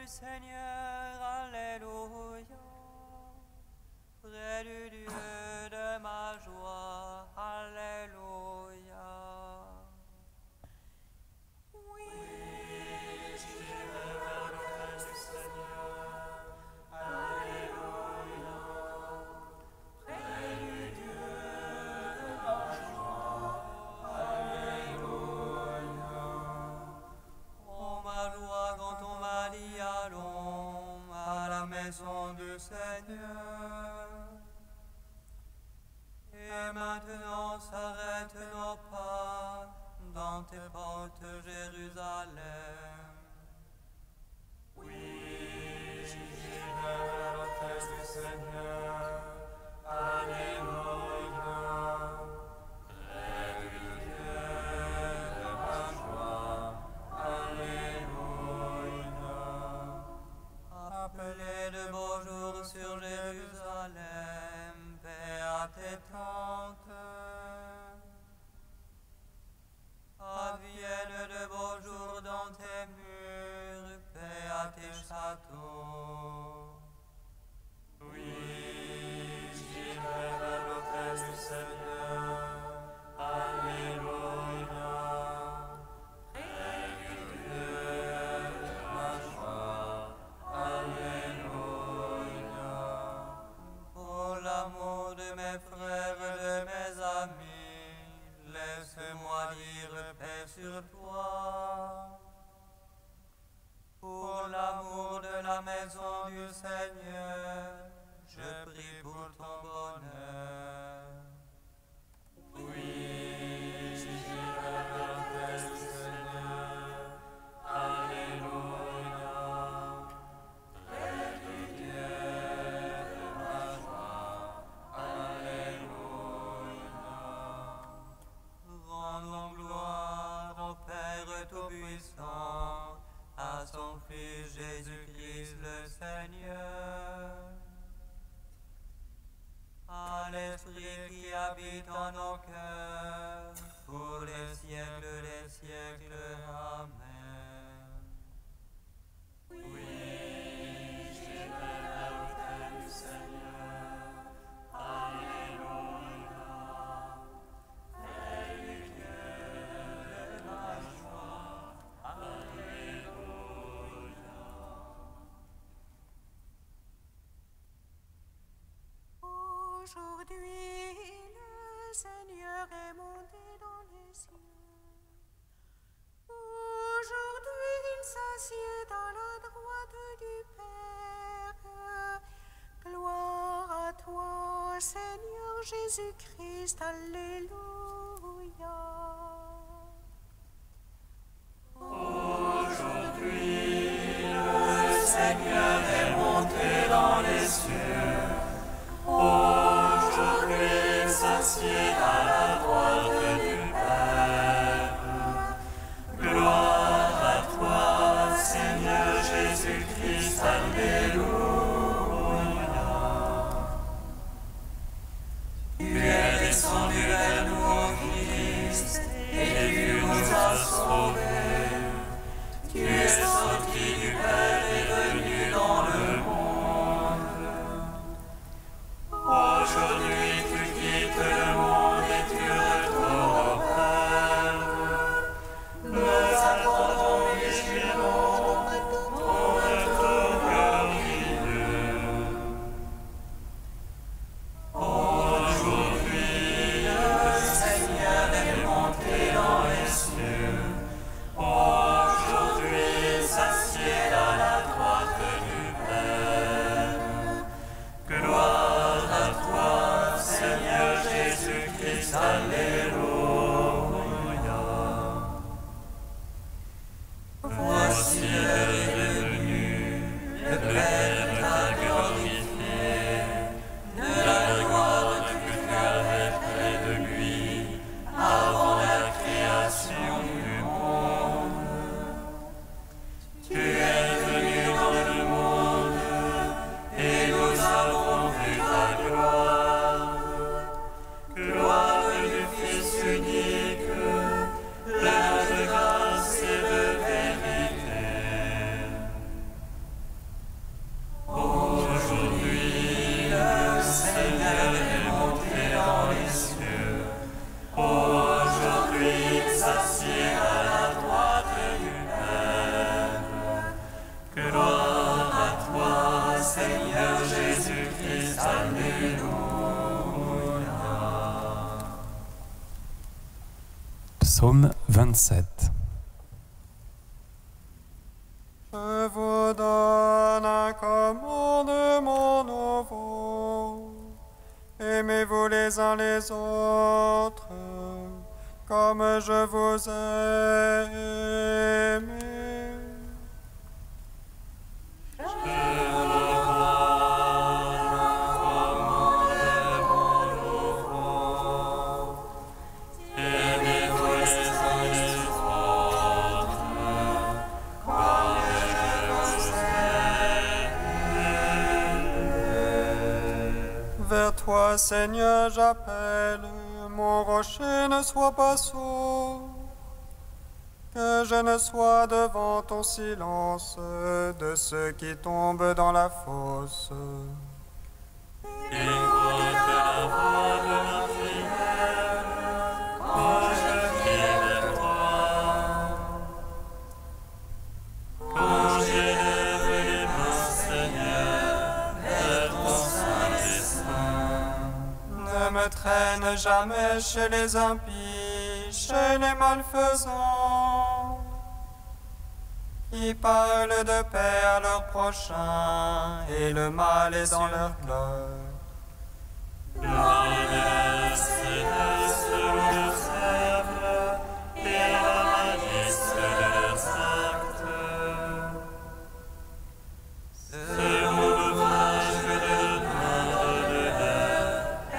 du Seigneur, Alléluia. Près du Dieu de ma joie, Alléluia. Oui, j'irai vers l'autel du Seigneur, Alléluia. Près du Dieu de ma joie, Alléluia. Oh ma joie quand on m'a dit allons à la maison du Seigneur. Et maintenant s'arrête nos pas dans tes portes, Jérusalem. Oui, j'irai vers l'autel du Seigneur, Alléluia. Près du Dieu de ma joie, Alléluia. Appelez de beaux jours sur Jérusalem, paix à tes tentes. Adviennent de beaux jours dans tes murs, paix à tes châteaux. Oui, j'irai vers l'autel du Seigneur, Alléluia. Près du Dieu de ma joie, Alléluia. Pour l'amour de mes frères et de mes amis, laisse-moi dire paix sur toi. Pour l'amour de la maison du Seigneur, je prie pour ton bonheur. Oui, j'irai vers l'autel du Seigneur, Alléluia. Près du Dieu de ma joie, Alléluia. Rendons gloire au Père Tout-Puissant, à son Fils Jésus-Christ le Seigneur, à l'Esprit qui habite en nos cœurs, pour les siècles des siècles. Amen. Oui, j'irai vers l'autel du Seigneur, Alléluia. Près du Dieu de ma joie, Alléluia. Aujourd'hui, le Seigneur est monté dans les cieux. Aujourd'hui, il s'assied à la droite du Père. Gloire à toi, Seigneur Jésus-Christ. Alléluia. Aujourd'hui, le Seigneur est monté dans les cieux. Aujourd'hui, il s'assied à la droite du Père. Gloire à toi, Seigneur Jésus-Christ. Alléluia. Tu es descendu vers nous, ô Christ, et tu nous as sauvés. Tu es sorti du Père et venu dans le monde. Aujourd'hui, tu quittes le monde et tu retournes au Père. Nous attendons vigilants ton retour glorieux. Aujourd'hui, le Seigneur est monté dans les cieux. Aujourd'hui, il s'assied à la droite du Père. Gloire à toi, Seigneur Jésus-Christ. Alléluia. Voici l'heure est venue, le Père t'a glorifié, de la gloire que tu avais près de lui, avant la création du monde. Tu es venu dans le monde, et nous avons vu ta gloire. Gloire du Fils Psaume 27. Je vous donne un commandement nouveau. Aimez-vous les uns les autres, comme je vous ai aimé. Vers toi, Seigneur, j'appelle, mon rocher ne soit pas sourd, que je ne sois devant ton silence de ceux qui tombent dans la fosse. Écoute la voix de ma prière, quand je crie vers toi. Quand j'élève les mains, Seigneur, vers ton saint dessein. Ne me traîne jamais chez les impies, chez les malfaisants, qui parlent de paix à leur prochain, et le mal est dans leur cœur. L'honneur, Seigneur, selon leurs œuvres, et la malice de leurs actes. Selon l'ouvrage de leurs mains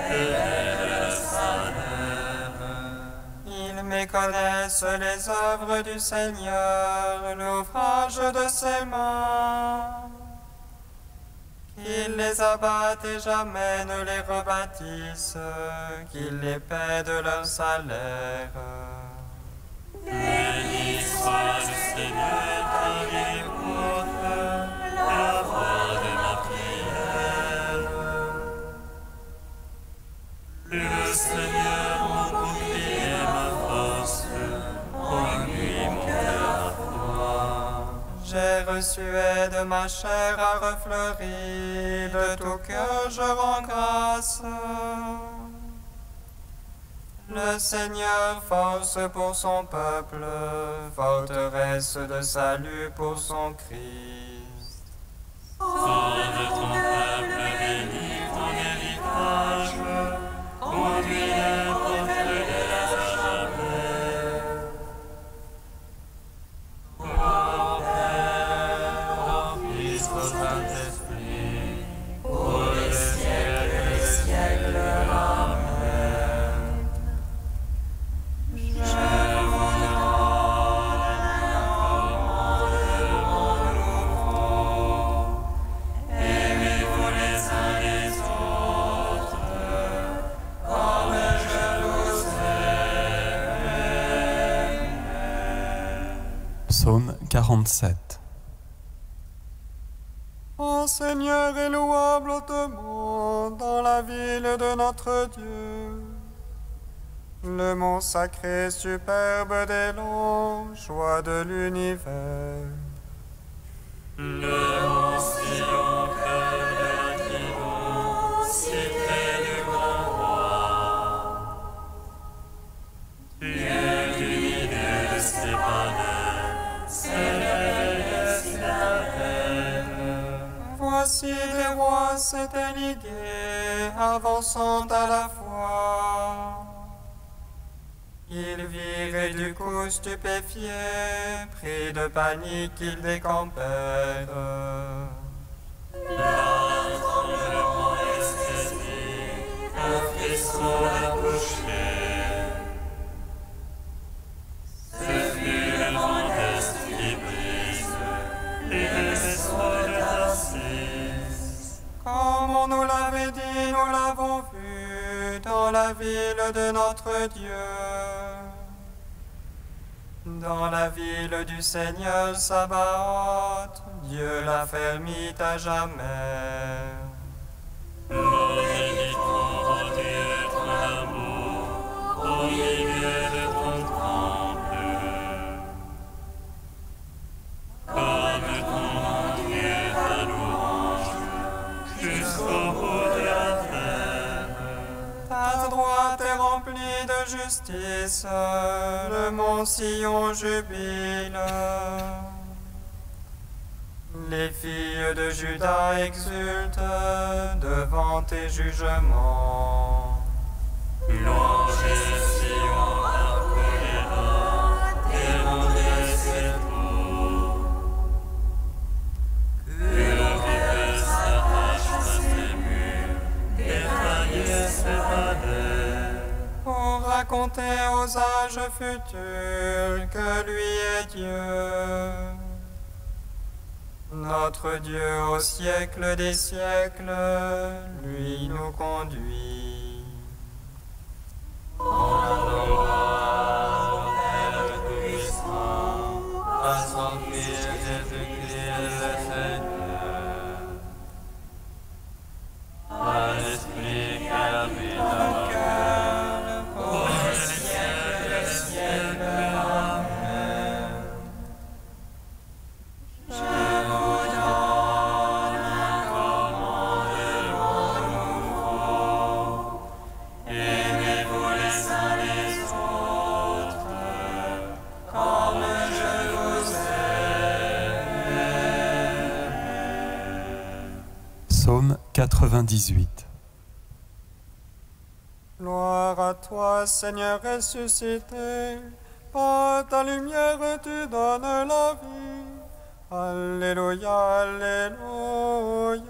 et de leur salaire. Ils méconnaissent les œuvres du Seigneur, l'ouvrage de ses mains. Qu'il les abatte et jamais ne les rebâtisse, qu'il les paie de leur salaire. Béni soit le Seigneur car il écoute la voix de ma prière. Le Seigneur mon bouclier et ma force, en lui mon cœur a foi. J'ai reçu aide, ma chair a refleuri, de tout cœur je rends grâce. Le Seigneur, force pour son peuple, forteresse de salut pour son Christ. Sauve ton peuple, bénis ton héritage, conduis-le au peuple de la jamais. Ô Père, ô Fils, ô Saint-Esprit, pour les siècles des siècles. Amen. Je vous donne un commandement nouveau. Aimez-vous les uns les autres, comme je vous aime. Psaume 47. Ô Seigneur et louable hautement dans la ville de notre Dieu. Le mont sacré superbe des longs joies de l'univers. Le mont Sion, cœur de la tribune, cité du grand roi. Dieu du milieu de ses bonheurs, s'élève sur la reine. Voici des rois s'étaient ligués, avançant à la fois. Ils virent et du coup stupéfiés, pris de panique, ils décampèrent. Un tremblement les saisit, un frisson la touchait. Ce fut le vent d'est qui brise, et le vaisseau de Tarsis. Comme on nous l'avait dit, nous l'avons vu dans la ville de notre Dieu. Dans la ville du Seigneur Sabaoth, Dieu l'a fermit à jamais. Méditons, ô Dieu, ton amour, au milieu de ton temple. Comme ton nom, Dieu, ta louange, jusqu'au bout de la terre. Ta droite est remplie de justice, le mont Sion jubile. Les filles de Juda exultent devant tes jugements. Louangez Sion, accolez-la, déroulez ses tours. Que l'orgueil s'arrache à ses murs, détaillez ses palais. Pour raconter aux âges futurs que lui est Dieu. Notre Dieu au siècle des siècles, lui nous conduit. En gloire au Père puissant, à son Fils Jésus-Christ le Seigneur, à l'Esprit qui habite dans nos cœurs, pour les siècles des siècles. Amen. Je vous donne un commandement nouveau. Aimez-vous les uns les autres, comme je vous aime. Psaume 98. Gloire à toi, Seigneur ressuscité, par ta lumière tu donnes la vie. Alléluia, alléluia.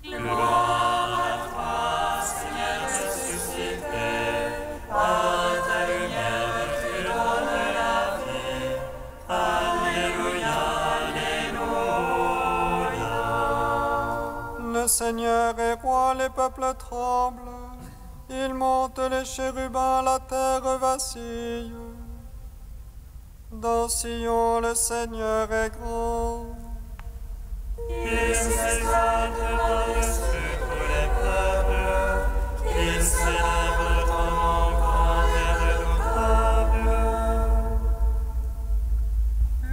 Gloire à toi, Seigneur ressuscité, par ta lumière tu donnes la vie. Alléluia, alléluia. Le Seigneur est roi, les peuples tremblent. Il monte les chérubins, la terre vacille. Dans Sion, le Seigneur est grand. Il s'exalte par-dessus tous les peuples, il célèbre ton nom grand et redoutable.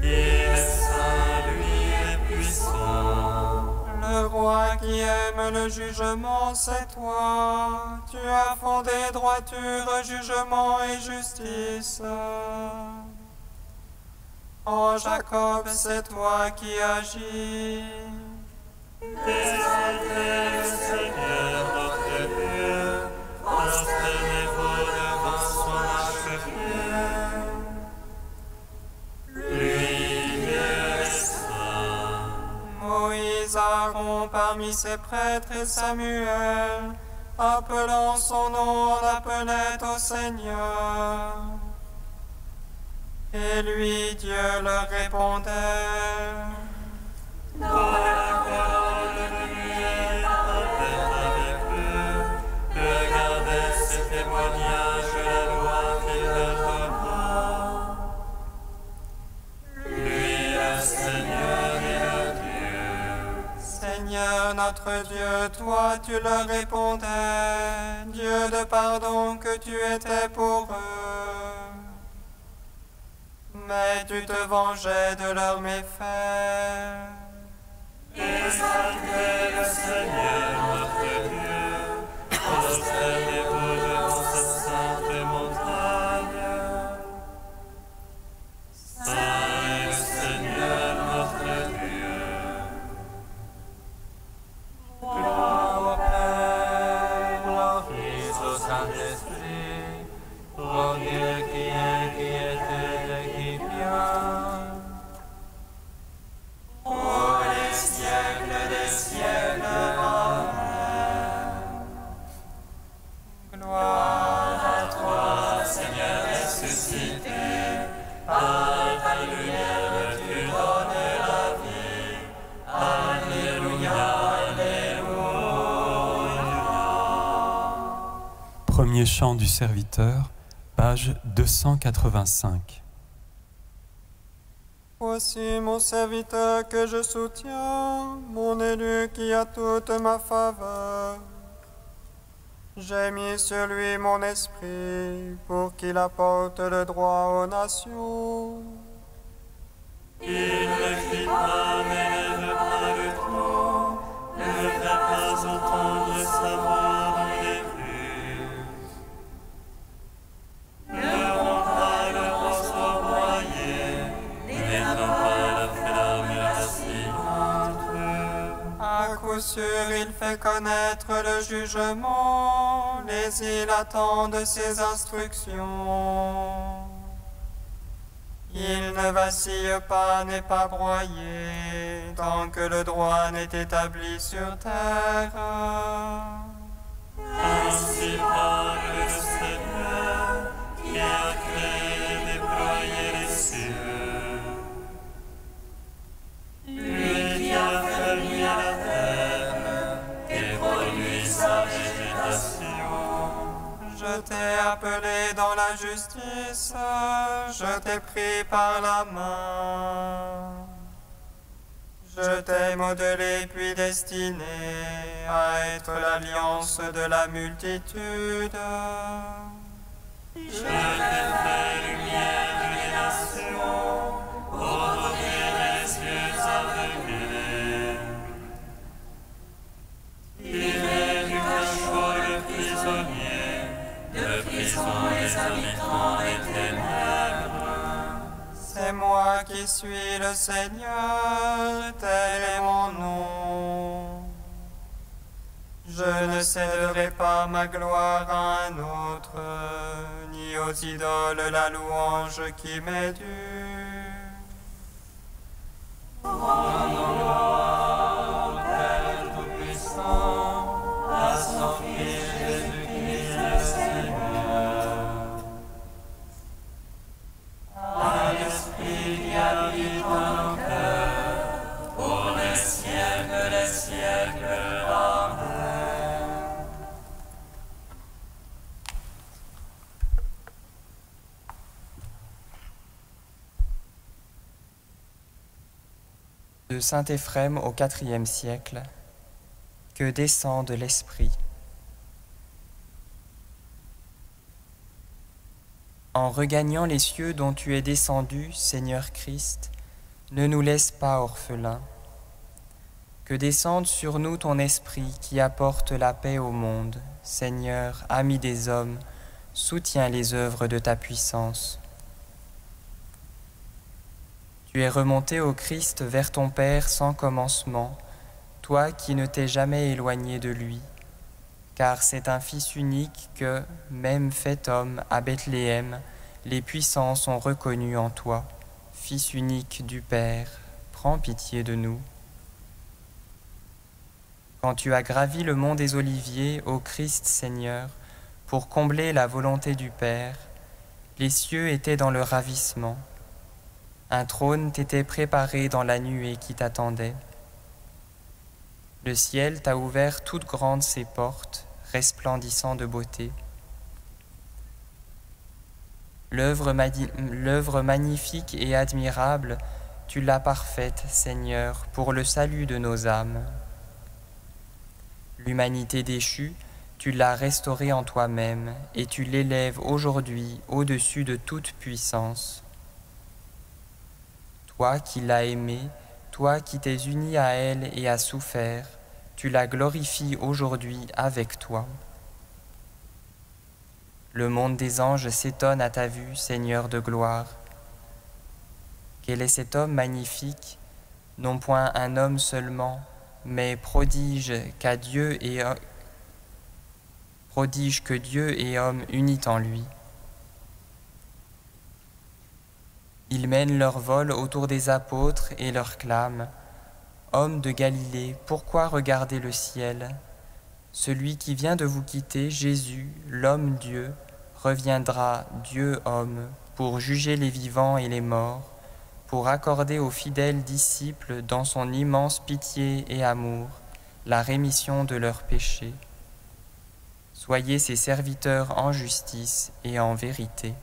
Il est saint, lui est puissant. Le roi qui aime le jugement, c'est toi. Tu as fondé droiture, jugement et justice. En Jacob, c'est toi qui agis. Exaltez le Seigneur notre Dieu, prosternez-vous devant son arche-pied. Lui, Dieu est saint. Moïse, Aaron parmi ses prêtres et Samuel, appelant son nom, on appelait au Seigneur. Et lui, Dieu leur répondait. Dans la parole de lui, parlait avec eux, regardez ses témoignages, la loi qu'il leur donna. Lui, le Seigneur est le Dieu. Seigneur notre Dieu, toi tu leur répondais, Dieu de pardon que tu étais pour eux. Mais tu te vengeais de leurs méfaits. Exaltez le Seigneur notre Dieu, prosternez-vous devant sa sainte montagne. Saint est le Seigneur notre Dieu. Gloire au Père, au Fils, au Saint-Esprit, au Dieu qui est, qui était et qui vient, pour les siècles des siècles. Amen. Gloire À toi, Seigneur ressuscité, par ta lumière tu donnes la vie. Alléluia, alléluia. Premier chant du serviteur, page 285. Voici mon serviteur que je soutiens, mon élu qui a toute ma faveur. J'ai mis sur lui mon esprit pour qu'il apporte le droit aux nations. Il ne crie pas, mais n'élève pas le ton, ne fait pas entendre sa voix. de connaître le jugement, mais il attend de ses instructions. Il ne vacille pas, n'est pas broyé, tant que le droit n'est établi sur terre. Ainsi parle le Seigneur, qui a créé et déployé les cieux. Lui qui a fleuri à la terre et produit sa végétation. Je t'ai appelé dans la justice, je t'ai pris par la main. Je t'ai modelé puis destiné à être l'alliance de la multitude. Je t'ai fait lumière des nations, pour ouvrir les yeux aveuglés. Tirez du cachot le prisonnier, de prison les habitants des ténèbres. C'est moi qui suis le Seigneur, tel est mon nom. Je ne céderai pas ma gloire à un autre, ni aux idoles la louange qui m'est due. Rendons gloire au Père Tout-Puissant, à son Fils Jésus-Christ le Seigneur, à l'Esprit qui habite en nos cœurs, Pour les siècles des siècles. Amen. De saint Éphrem au IVe siècle, que descende l'Esprit. En regagnant les cieux dont tu es descendu, Seigneur Christ, ne nous laisse pas orphelins. Que descende sur nous ton Esprit qui apporte la paix au monde. Seigneur, ami des hommes, soutiens les œuvres de ta puissance. Tu es remonté au Christ vers ton Père sans commencement, toi qui ne t'es jamais éloigné de lui, car c'est un Fils unique que, même fait homme à Bethléem, les puissances ont reconnu en toi. Fils unique du Père, prends pitié de nous. Quand tu as gravi le mont des Oliviers, ô Christ Seigneur, pour combler la volonté du Père, les cieux étaient dans le ravissement. Un trône t'était préparé dans la nuée qui t'attendait. Le ciel t'a ouvert toutes grandes ses portes, resplendissant de beauté. L'œuvre magnifique et admirable, tu l'as parfaite, Seigneur, pour le salut de nos âmes. L'humanité déchue, tu l'as restaurée en toi-même, et tu l'élèves aujourd'hui au-dessus de toute puissance. Toi qui l'as aimée, toi qui t'es uni à elle et as souffert, tu la glorifies aujourd'hui avec toi. Le monde des anges s'étonne à ta vue, Seigneur de gloire. Quel est cet homme magnifique, non point un homme seulement, mais prodige que Dieu et homme unis en lui. Ils mènent leur vol autour des apôtres et leur clament « Hommes de Galilée, pourquoi regarder le ciel ? Celui qui vient de vous quitter, Jésus, l'homme-Dieu, reviendra, Dieu-homme, pour juger les vivants et les morts, pour accorder aux fidèles disciples, dans son immense pitié et amour, la rémission de leurs péchés. Soyez ses serviteurs en justice et en vérité. »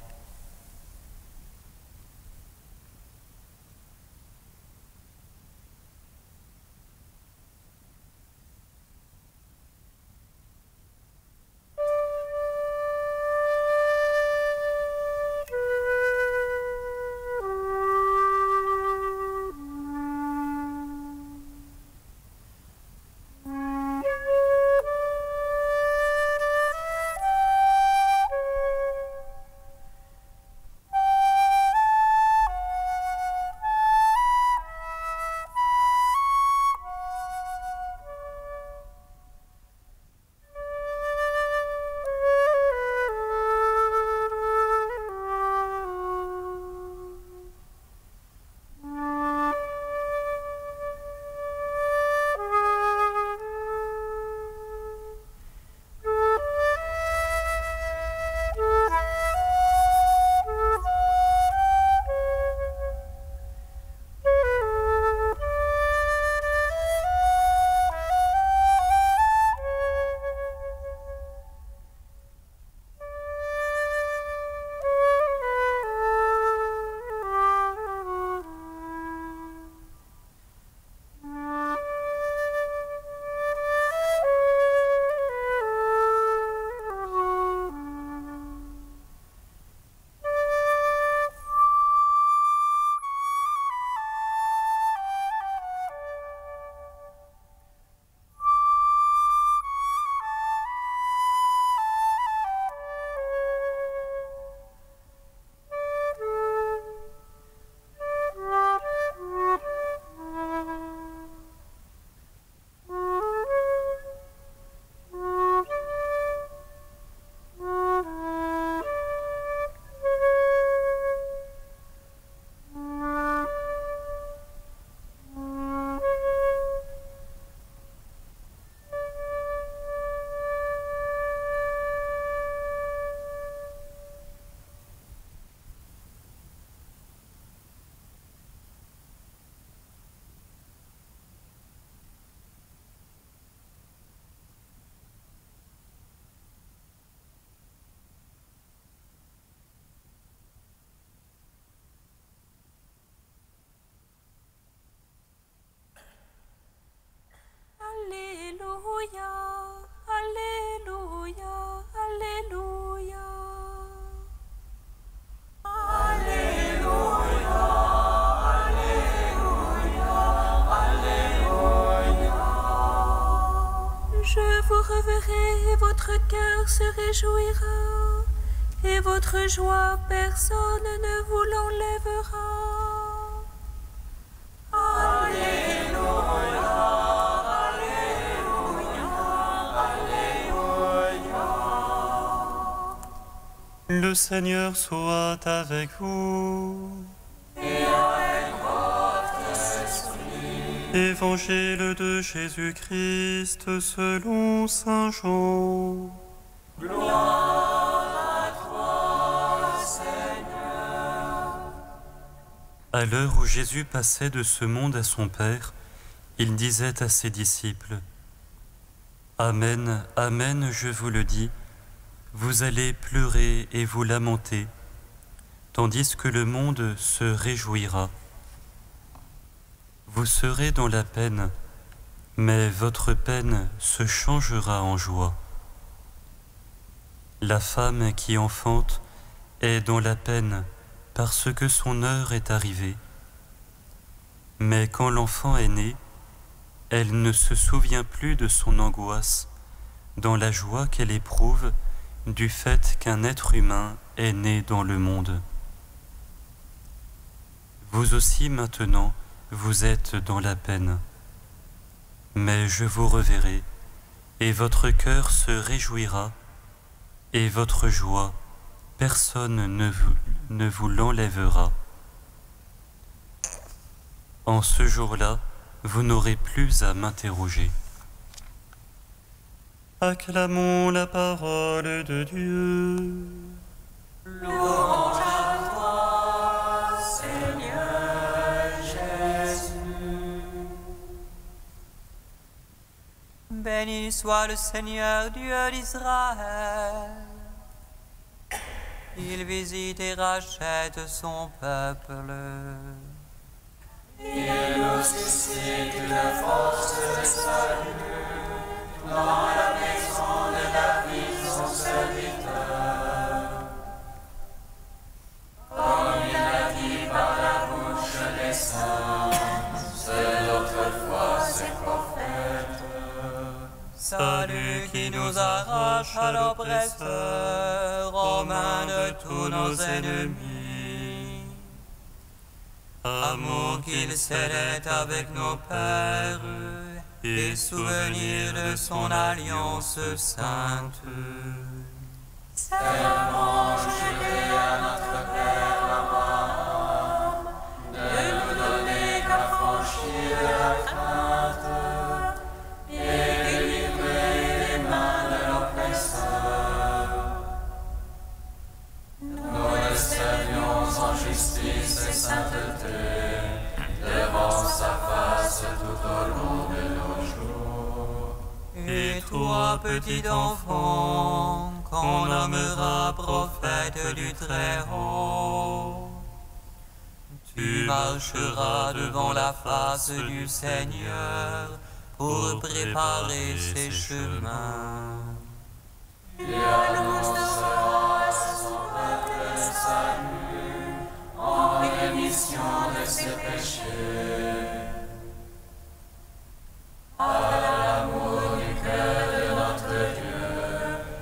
Alléluia, Alléluia. Je vous reverrai et votre cœur se réjouira, et votre joie personne ne vous l'enlèvera. Alléluia, Alléluia, Alléluia. Le Seigneur soit avec vous. Et avec votre esprit. Évangile de Jésus-Christ selon saint Jean. Gloire à toi, Seigneur. À l'heure où Jésus passait de ce monde à son Père, il disait à ses disciples : Amen, Amen, je vous le dis, vous allez pleurer et vous lamenter, tandis que le monde se réjouira. Vous serez dans la peine, mais votre peine se changera en joie. La femme qui enfante est dans la peine parce que son heure est arrivée. Mais quand l'enfant est né, elle ne se souvient plus de son angoisse, dans la joie qu'elle éprouve du fait qu'un être humain est né dans le monde. Vous aussi maintenant, vous êtes dans la peine. Mais je vous reverrai, et votre cœur se réjouira, et votre joie, personne ne vous l'enlèvera. En ce jour-là, vous n'aurez plus à m'interroger. Acclamons la parole de Dieu. Louange à toi, Seigneur Jésus. Béni soit le Seigneur Dieu d'Israël. Il visite et rachète son peuple. Il nous suscite la force de salut dans la maison de David, son serviteur. Comme il a dit par la bouche des saints, c'est d'autrefois ses prophètes. Salut qui nous arrache à l'oppresseur, aux mains de tous nos ennemis. Amour qu'il scellait avec nos pères, et souvenir de son alliance sainte. Serment juré à notre Père Abraham, de nous donner qu'affranchir de la crainte, et délivrer les mains de l'oppresseur. Nous le servions en justice et sainteté, devant sa face tout au long de nos jours. Et toi, petit enfant, qu'on nommera prophète du Très-Haut, tu marcheras devant la face du Seigneur pour préparer ses chemins. Il annoncera à son peuple le salut en rémission de ses péchés. À l'amour du cœur de notre Dieu,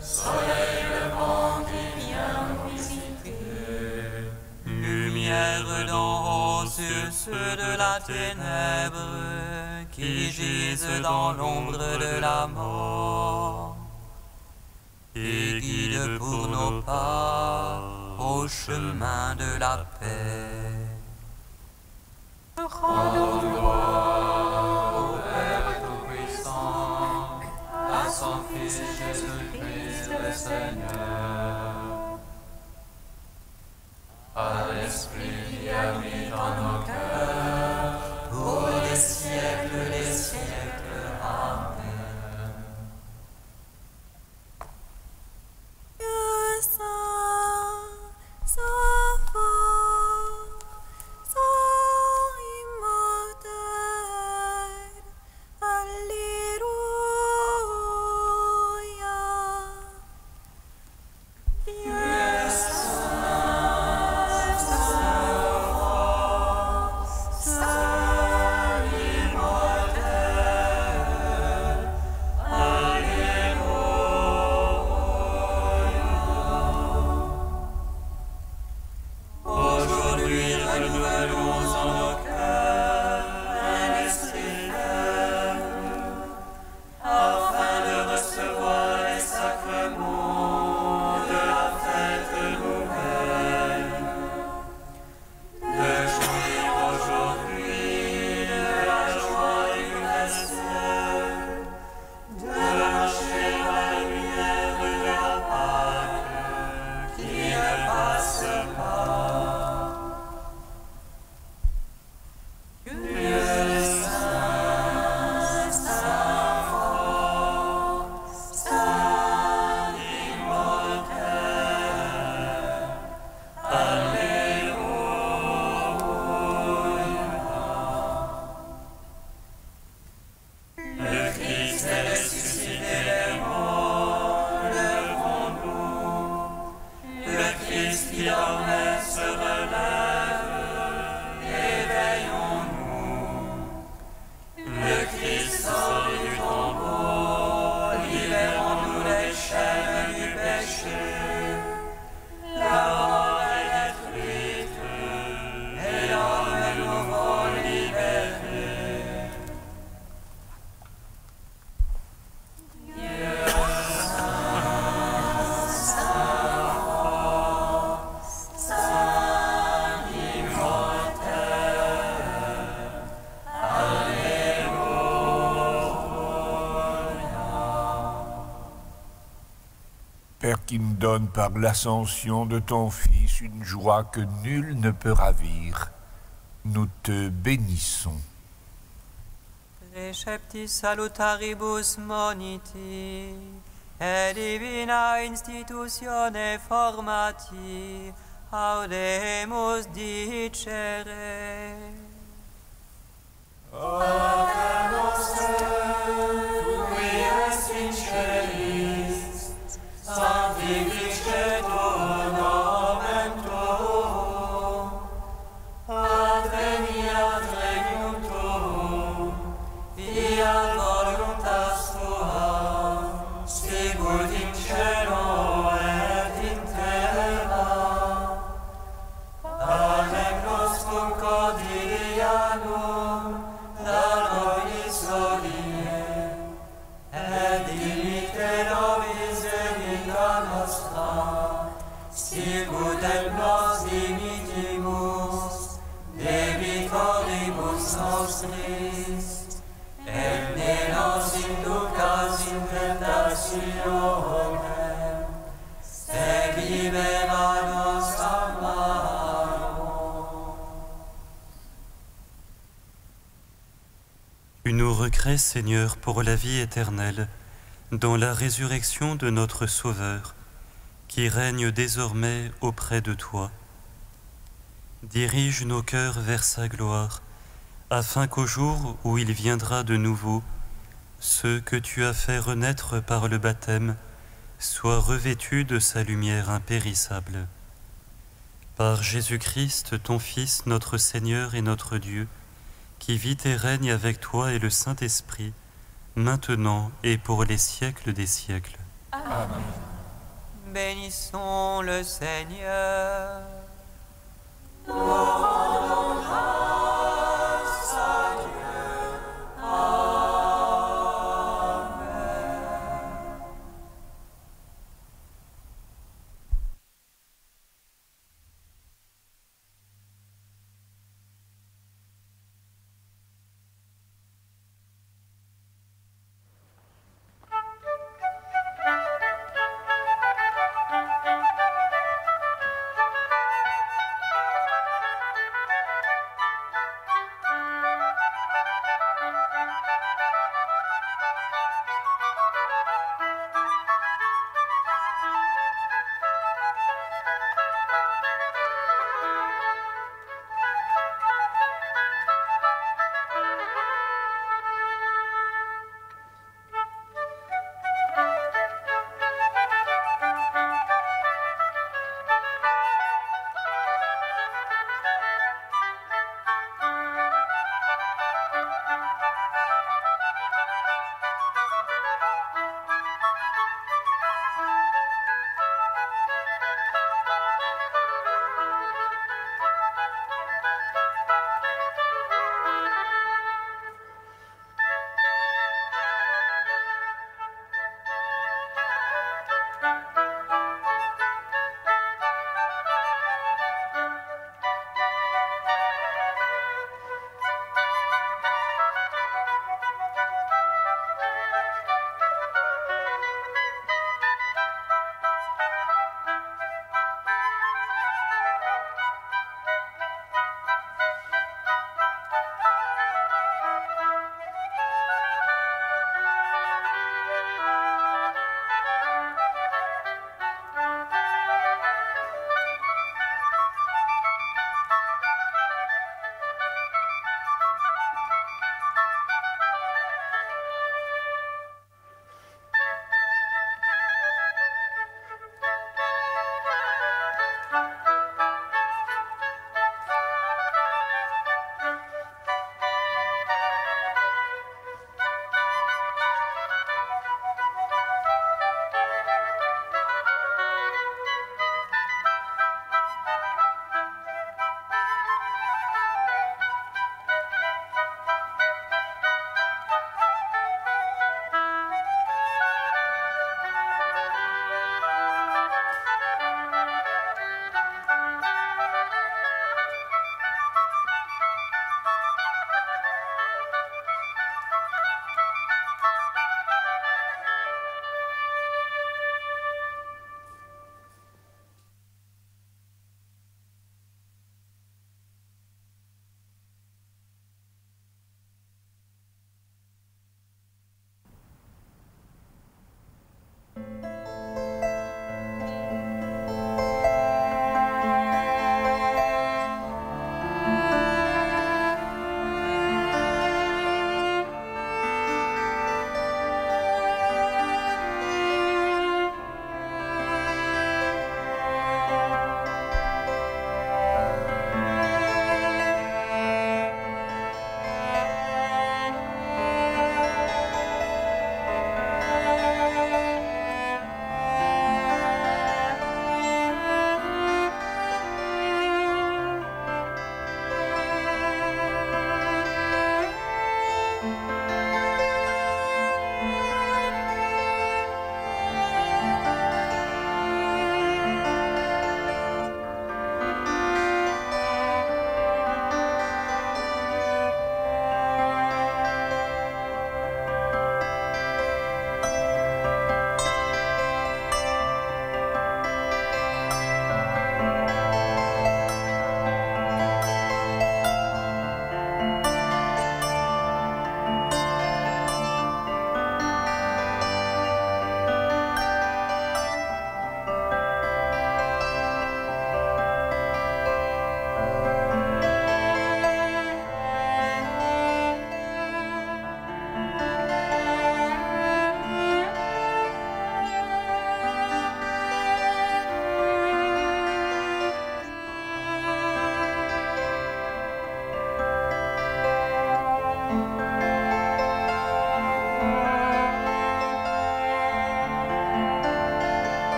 soleil levant qui vient nous visiter. Lumière d'en haut sur ceux de la ténèbre qui gisent dans l'ombre de la mort. Et guide pour nos pas au chemin de la paix. Rendons gloire au Père Tout-Puissant, à son Fils Jésus-Christ le Seigneur, à l'Esprit qui habite en nos cœurs, pour les siècles des siècles. Amen. Dieu saint, saint fort, saint immortel, Alléluia. notre monde la fête nouvelle, de jouir aujourd'hui de la joie du reste, de marcher dans la lumière de la Pâque qui ne passe pas. Que Saint, Saint fort, Saint immortel, Alléluia. Le Christ est ressuscité des morts, levons-nous. Le Christ qui dormait se relève, éveillons-nous. Le Christ sort du tombeau, libérons-nous des chaînes du péché. La mort est détruite, et l'homme est nouveau libéré. Dieu Saint, Saint fort, Saint immortel, Père qui me donne par l'ascension de ton Fils une joie que nul ne peut ravir, nous te bénissons. Receptis salutaribus moniti, et divina institutione formati, audemus dicere. Pater noster, qui es in celis, sanctificetur nomen tuum, adveniat regnum tuum, fiat voluntas tua, sicut in cielo et in terra. Panem nostrum quotidianum da nobis hodie, et dimitte nobis debita nostra, sicut et nos dimittimus debitoribus nostris, et ne nos inducas in tentationem, sed libera nos a malo. Tu nous recrées, Seigneur, pour la vie éternelle, dans la résurrection de notre Sauveur, qui règne désormais auprès de toi. Dirige nos cœurs vers sa gloire, afin qu'au jour où il viendra de nouveau, ceux que tu as fait renaître par le baptême soient revêtus de sa lumière impérissable. Par Jésus-Christ, ton Fils, notre Seigneur et notre Dieu, qui vit et règne avec toi et le Saint-Esprit, maintenant et pour les siècles des siècles. Amen. Bénissons le Seigneur. Oh.